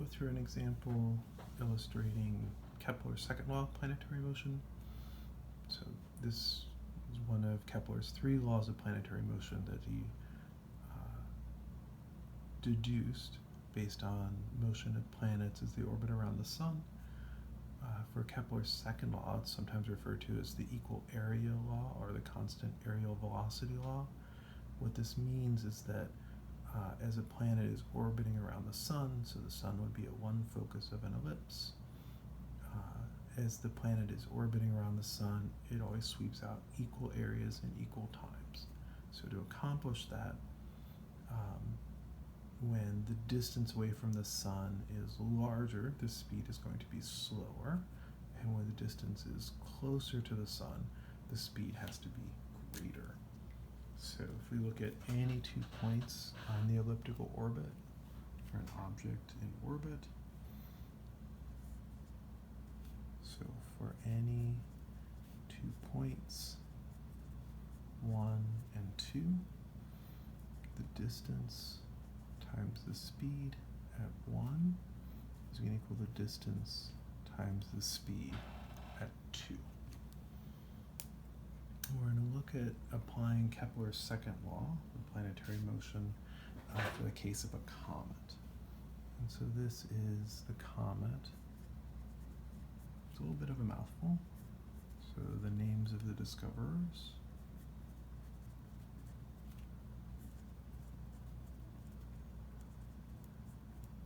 go through an example illustrating Kepler's second law of planetary motion. So this is one of Kepler's 3 laws of planetary motion that he deduced based on motion of planets as they orbit around the sun. For Kepler's second law, it's sometimes referred to as the equal area law or the constant areal velocity law. What this means is that as a planet is orbiting around the sun, so the sun would be at one focus of an ellipse, as the planet is orbiting around the sun, it always sweeps out equal areas in equal times. So to accomplish that, when the distance away from the sun is larger, the speed is going to be slower, and when the distance is closer to the sun, the speed has to be greater. So if we look at any 2 points on the elliptical orbit for an object in orbit, so for any 2 points, 1 and 2, the distance times the speed at 1 is going to equal the distance times the speed at 2. We're going to look at applying Kepler's second law of planetary motion for the case of a comet. And so this is the comet. It's a little bit of a mouthful. So the names of the discoverers.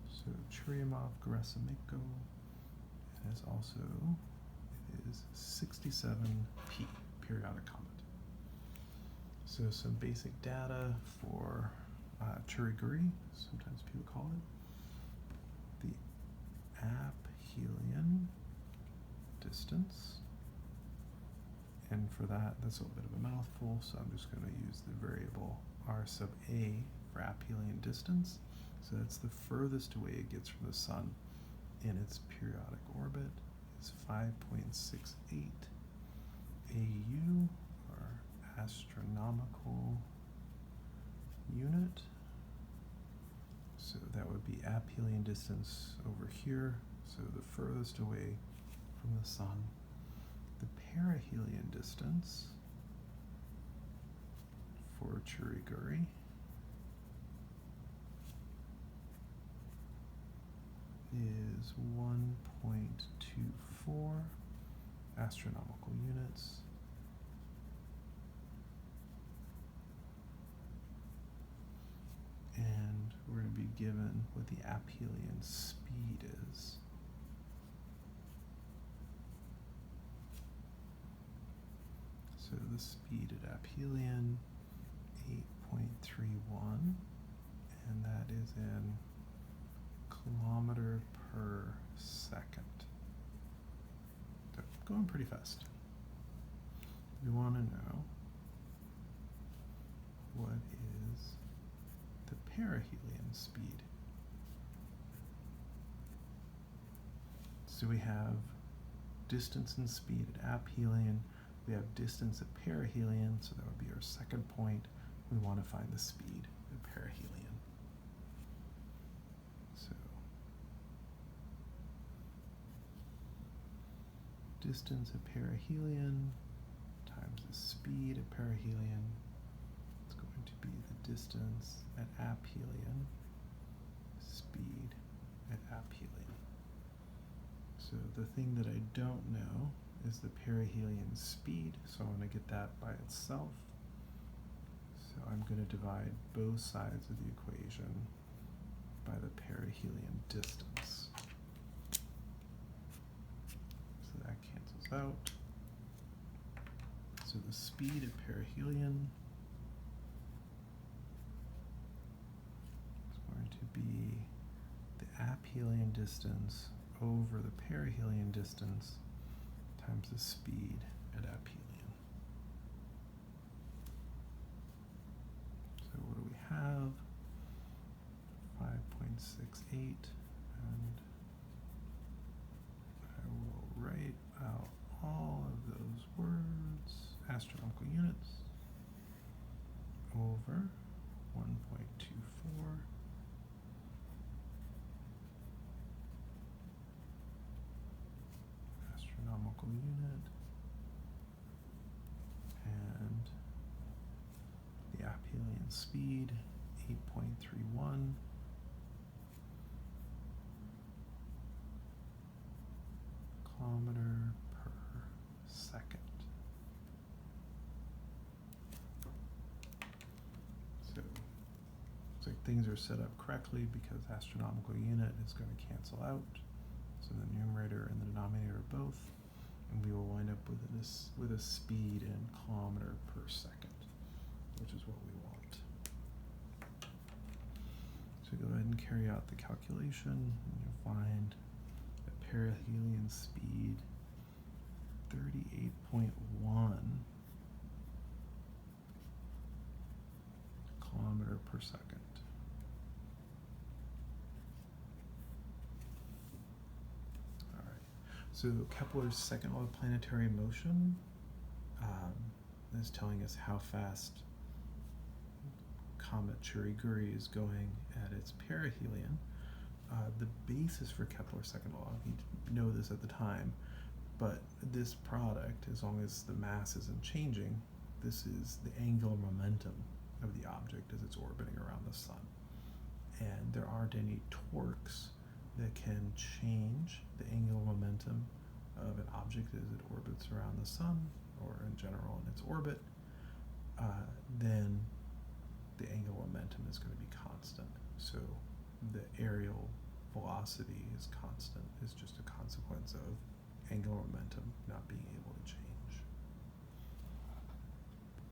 So Churyumov-Gerasimenko, and is also, it is 67P, periodic comet. So some basic data for Churyumov, sometimes people call it, the Aphelion Distance. And for that, that's a little bit of a mouthful, so I'm just going to use the variable r sub a for Aphelion Distance. So that's the furthest away it gets from the sun in its periodic orbit. It's 5.68 AU, or astronomical unit. So that would be Aphelion distance over here, so the furthest away from the sun. The perihelion distance for Churyumov is 1.24 astronomical units. And we're going to be given what the aphelion speed is. So the speed at aphelion, 8.31, and that is in kilometer per second. So going pretty fast. We want to know what is the perihelion speed. So we have distance and speed at aphelion. We have distance at perihelion, so that would be our second point. We want to find the speed at perihelion. So distance at perihelion times the speed at perihelion is going to be the distance at aphelion, speed at aphelion. So the thing that I don't know is the perihelion speed, so I want to get that by itself. So I'm going to divide both sides of the equation by the perihelion distance. So that cancels out. So the speed at perihelion is going to be the aphelion distance over the perihelion distance times the speed at aphelion. So what do we have? 5.68, and I will write out all of those words, astronomical units, over 1.24 astronomical unit, and the aphelion speed, 8.31. Kilometer per second. So looks like things are set up correctly because astronomical unit is going to cancel out. So the numerator and the denominator are both, and we will wind up with a speed in kilometer per second, which is what we want. So go ahead and carry out the calculation, and you'll find that perihelion speed 38.1 kilometer per second. All right. So Kepler's second law of planetary motion is telling us how fast Comet Churyumov is going at its perihelion. The basis for Kepler's second law, you know this at the time, but this product, as long as the mass isn't changing, this is the angular momentum of the object as it's orbiting around the sun. And there aren't any torques that can change the angular momentum of an object as it orbits around the sun, or in general in its orbit. Then the angular momentum is going to be constant. So the aerial velocity is constant, is just a consequence of angular momentum not being able to change.